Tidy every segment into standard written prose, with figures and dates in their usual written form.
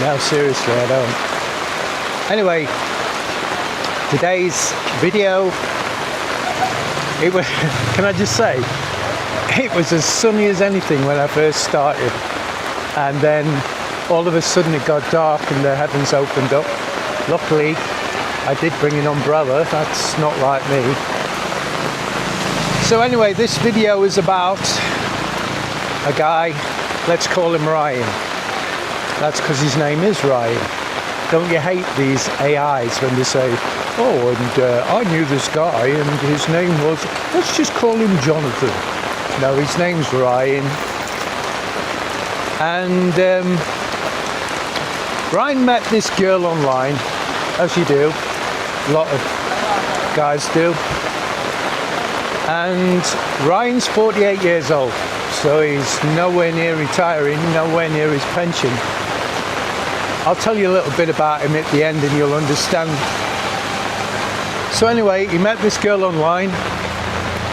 No, seriously, I don't. Anyway, today's video, it was, can I just say, it was as sunny as anything when I first started, and then all of a sudden it got dark and the heavens opened up. Luckily, I did bring an umbrella. That's not like me. So anyway, this video is about a guy, let's call him Ryan. That's because his name is Ryan. Don't you hate these AIs when they say, oh, and I knew this guy and his name was, let's just call him Jonathan. No, his name's Ryan. And Ryan met this girl online, as you do. A lot of guys do. And Ryan's 48 years old, so he's nowhere near retiring, nowhere near his pension. I'll tell you a little bit about him at the end and you'll understand. So anyway, he met this girl online.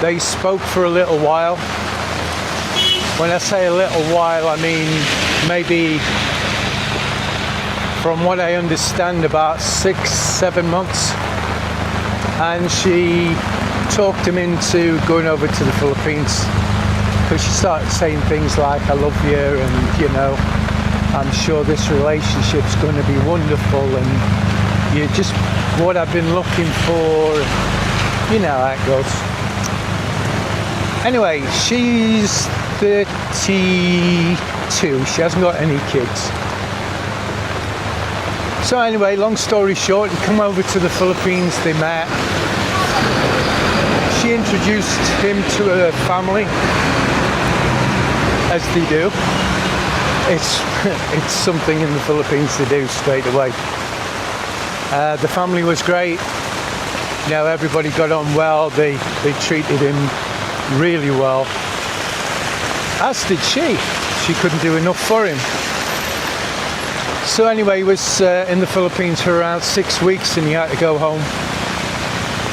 They spoke for a little while. When I say a little while, I mean maybe, from what I understand, about 6-7 months. And she talked him into going over to the Philippines, because she started saying things like, I love you, and you know, I'm sure this relationship's going to be wonderful, and you're just what I've been looking for. You know how it goes. Anyway, she's 32. She hasn't got any kids. So anyway, long story short, he come over to the Philippines, they met. She introduced him to her family, as they do. It's something in the Philippines to do straight away. The family was great. You know, everybody got on well. They treated him really well. As did she. She couldn't do enough for him. So anyway, he was in the Philippines for around 6 weeks, and he had to go home.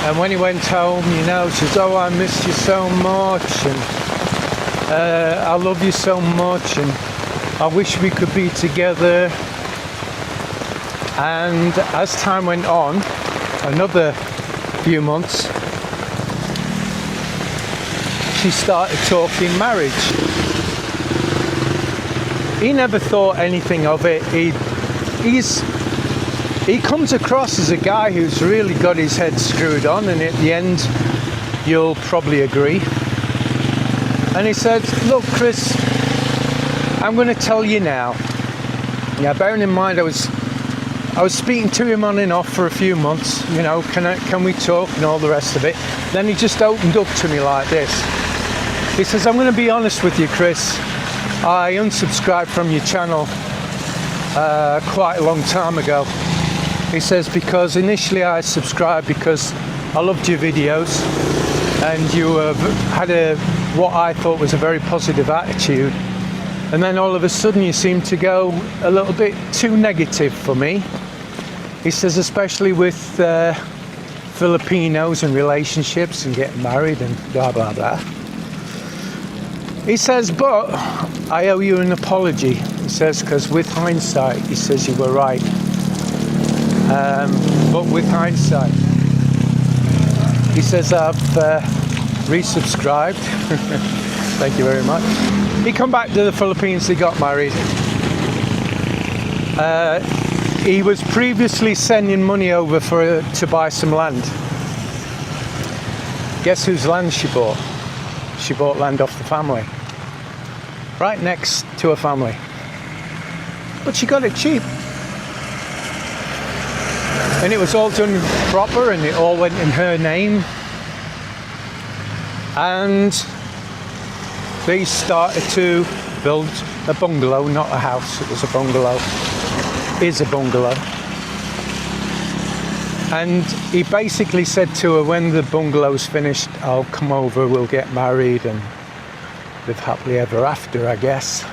And when he went home, you know, she says, oh, I miss you so much, and I love you so much, and I wish we could be together. And as time went on, another few months, she started talking marriage. He never thought anything of it. He comes across as a guy who's really got his head screwed on, and at the end, you'll probably agree. And he said, look, Chris, I'm going to tell you now. Now, bearing in mind, I was speaking to him on and off for a few months, you know, can we talk and all the rest of it. Then he just opened up to me like this. He says, I'm going to be honest with you, Chris. I unsubscribed from your channel quite a long time ago. He says, because initially I subscribed because I loved your videos, and you had what I thought was a very positive attitude. And then all of a sudden you seem to go a little bit too negative for me. He says, especially with Filipinos and relationships and getting married and blah, blah, blah. He says, but I owe you an apology. He says, because with hindsight, he says you were right. But with hindsight, he says, I've resubscribed. Thank you very much. He come back to the Philippines, they got married. He was previously sending money over to buy some land. Guess whose land she bought? She bought land off the family. Right next to her family. But she got it cheap. And it was all done proper, and it all went in her name. And they started to build a bungalow, not a house, it was a bungalow. Is a bungalow. And he basically said to her, when the bungalow's finished, I'll come over, we'll get married and live happily ever after, I guess.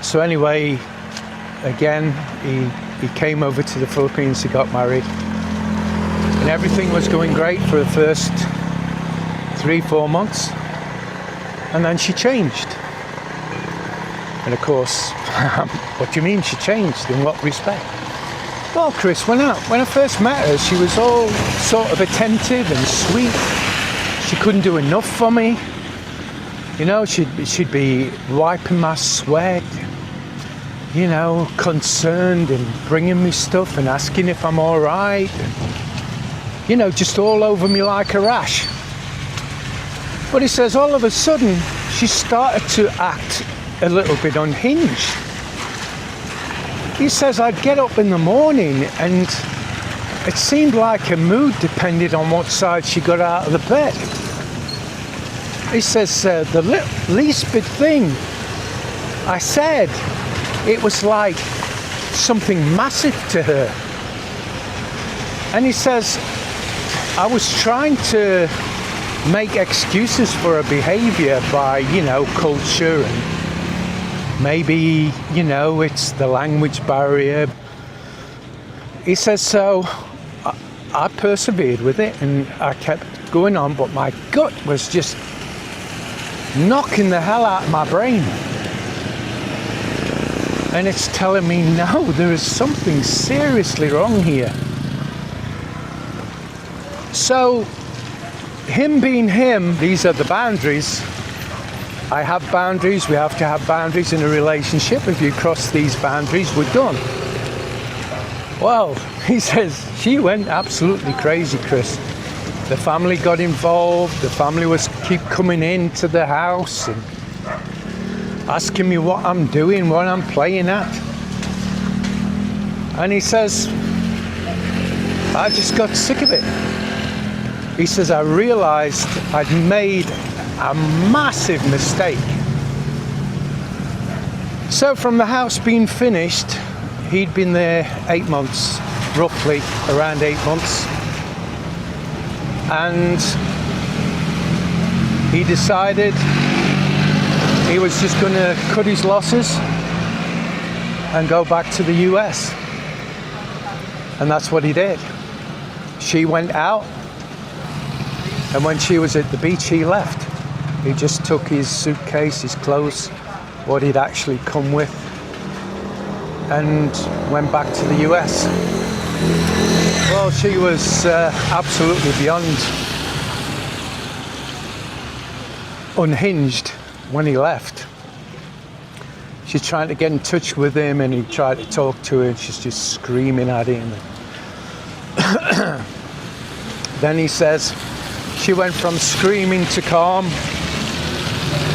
So anyway, again, he came over to the Philippines, he got married. And everything was going great for the first 3-4 months. And then she changed. And of course, what do you mean she changed? In what respect? Well, Chris, when I first met her, she was all sort of attentive and sweet. She couldn't do enough for me. You know, she'd be wiping my sweat, you know, concerned and bringing me stuff and asking if I'm all right. And, you know, just all over me like a rash. But he says all of a sudden, she started to act a little bit unhinged. He says I'd get up in the morning and it seemed like her mood depended on what side she got out of the bed. He says the least bit thing I said, it was like something massive to her. And he says I was trying to make excuses for her behavior by, you know, culture and maybe, you know, it's the language barrier. He says, so I persevered with it and I kept going on, but my gut was just knocking the hell out of my brain. And it's telling me, no, there is something seriously wrong here. So, him being him, these are the boundaries. I have boundaries, we have to have boundaries in a relationship. If you cross these boundaries, we're done. Well, he says, she went absolutely crazy, Chris. The family got involved, the family was keep coming into the house and asking me what I'm doing, what I'm playing at. And he says, I just got sick of it. He says, I realized I'd made a massive mistake. So from the house being finished, he'd been there 8 months, roughly around 8 months. And he decided he was just going to cut his losses and go back to the US. And that's what he did. She went out, and when she was at the beach, he left. He just took his suitcase, his clothes, what he'd actually come with, and went back to the US. Well, she was absolutely beyond unhinged when he left. She's trying to get in touch with him and he tried to talk to her and she's just screaming at him. Then he says she went from screaming to calm,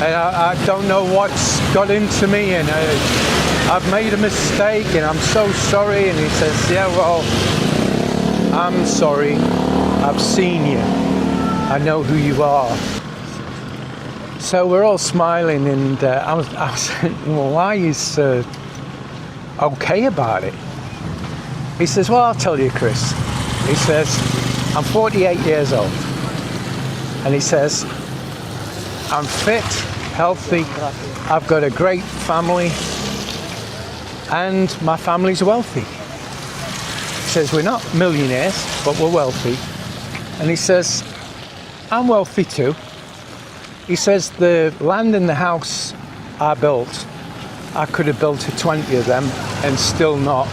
and I don't know what's got into me, and I've made a mistake and I'm so sorry. And he says, yeah, well, I'm sorry, I've seen you, I know who you are. So we're all smiling, and I was saying, well, why is okay about it? He says, well, I'll tell you, Chris. He says, I'm 48 years old. And he says, I'm fit, healthy, I've got a great family, and my family's wealthy. He says, we're not millionaires, but we're wealthy. And he says, I'm wealthy too. He says, the land and the house I built, I could have built 20 of them and still not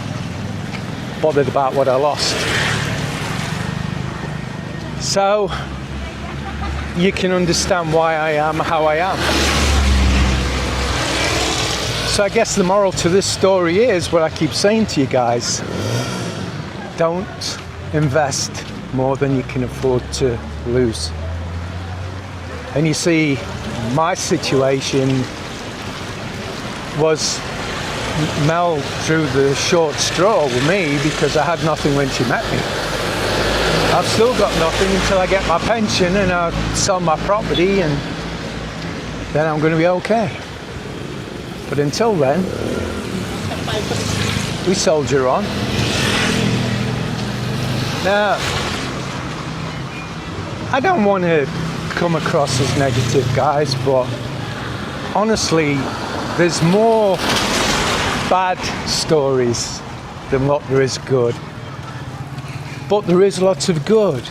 bothered about what I lost. So you can understand why I am how I am. So I guess the moral to this story is what I keep saying to you guys: don't invest more than you can afford to lose. And you see, my situation was Mel drew the short straw with me because I had nothing when she met me. I've still got nothing until I get my pension and I sell my property, and then I'm going to be okay. But until then, we soldier on. Now, I don't want to come across as negative, guys, but honestly, there's more bad stories than what there is good. But there is lots of good.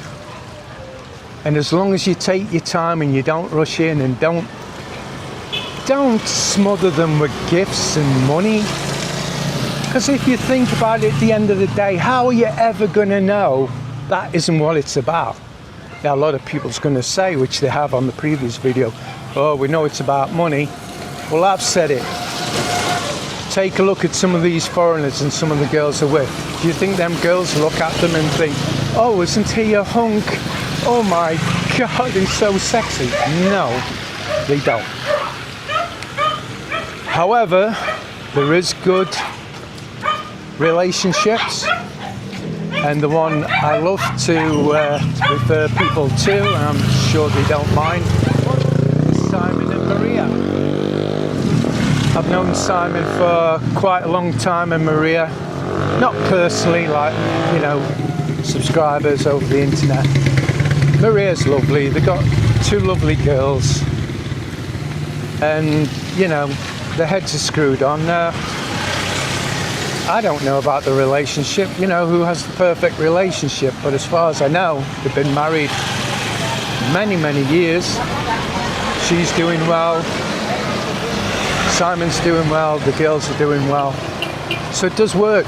And as long as you take your time and you don't rush in and don't don't smother them with gifts and money. Because if you think about it, at the end of the day, how are you ever going to know that isn't what it's about? Now, a lot of people's going to say, which they have on the previous video, oh, we know it's about money. Well, I've said it. Take a look at some of these foreigners and some of the girls they're with. Do you think them girls look at them and think, oh, isn't he a hunk? Oh my God, he's so sexy. No, they don't. However, there is good relationships, and the one I love to refer people to, and I'm sure they don't mind, is Simon and Maria. I've known Simon for quite a long time, and Maria, not personally, like, you know, subscribers over the internet. Maria's lovely. They've got 2 lovely girls, and you know, their heads are screwed on. I don't know about the relationship, you know, who has the perfect relationship, but as far as I know, they've been married many years. She's doing well, Simon's doing well, the girls are doing well, so it does work.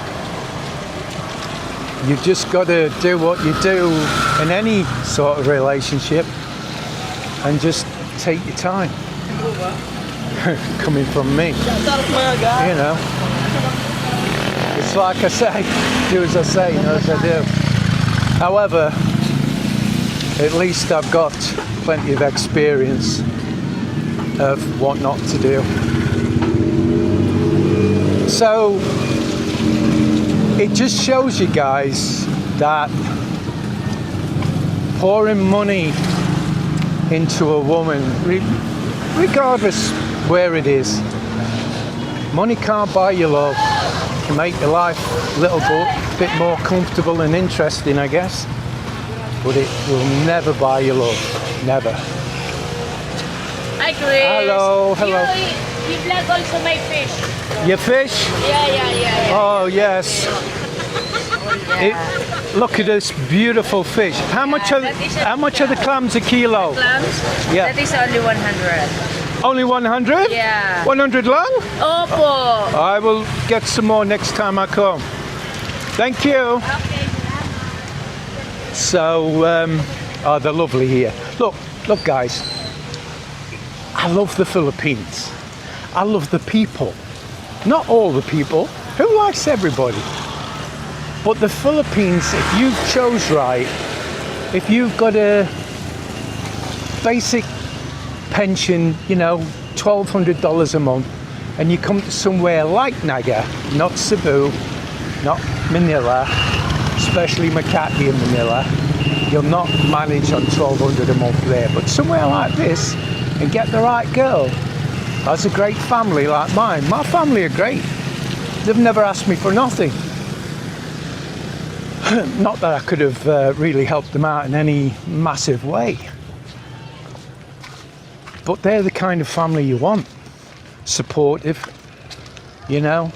You just got to do what you do in any sort of relationship and just take your time. Coming from me, you know, it's like I say, do as I say, know as I do. However, at least I've got plenty of experience of what not to do. So it just shows you guys that pouring money into a woman, regardless where it is, money can't buy you love. It can make your life a little bit more comfortable and interesting, I guess, but it will never buy you love. Never. Hi, Chris. Hello. You vlog also my fish. Your fish? Yeah. Oh, yes. Look at this beautiful fish. How much are the clams a kilo? Clams? Yeah. That is only 100. Only 100? Yeah. 100 lang? Opo. I will get some more next time I come. Thank you. Okay. So, oh, they're lovely here. Look guys. I love the Philippines. I love the people. Not all the people. Who likes everybody? But the Philippines, if you've chose right, if you've got a basic pension, you know, $1,200 a month, and you come to somewhere like Naga, not Cebu, not Manila, especially Makati in Manila, you'll not manage on $1,200 a month there. But somewhere like this, and get the right girl, has a great family like mine. My family are great. They've never asked me for nothing. Not that I could have really helped them out in any massive way. But they're the kind of family you want. Supportive, you know.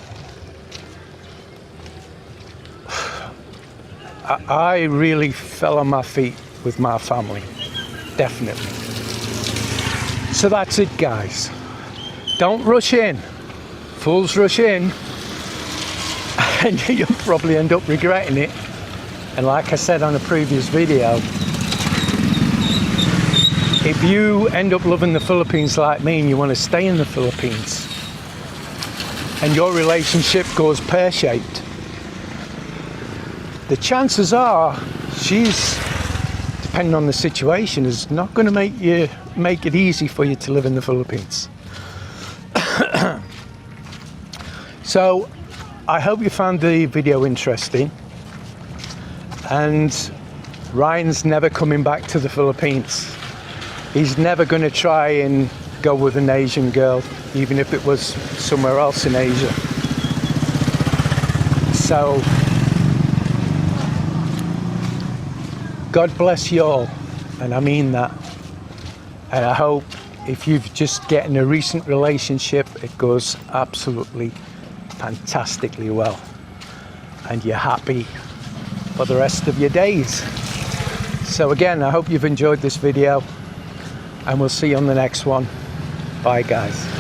I really fell on my feet with my family. Definitely. So that's it, guys. Don't rush in. Fools rush in. And you'll probably end up regretting it. And like I said on a previous video, if you end up loving the Philippines like me and you want to stay in the Philippines and your relationship goes pear-shaped, the chances are she's, depending on the situation, is not going to make it easy for you to live in the Philippines. So I hope you found the video interesting. And Ryan's never coming back to the Philippines. He's never going to try and go with an Asian girl, even if it was somewhere else in Asia. So, God bless you all, and I mean that. And I hope if you've just getting a recent relationship, it goes absolutely fantastically well, and you're happy for the rest of your days. So again, I hope you've enjoyed this video, and we'll see you on the next one. Bye guys.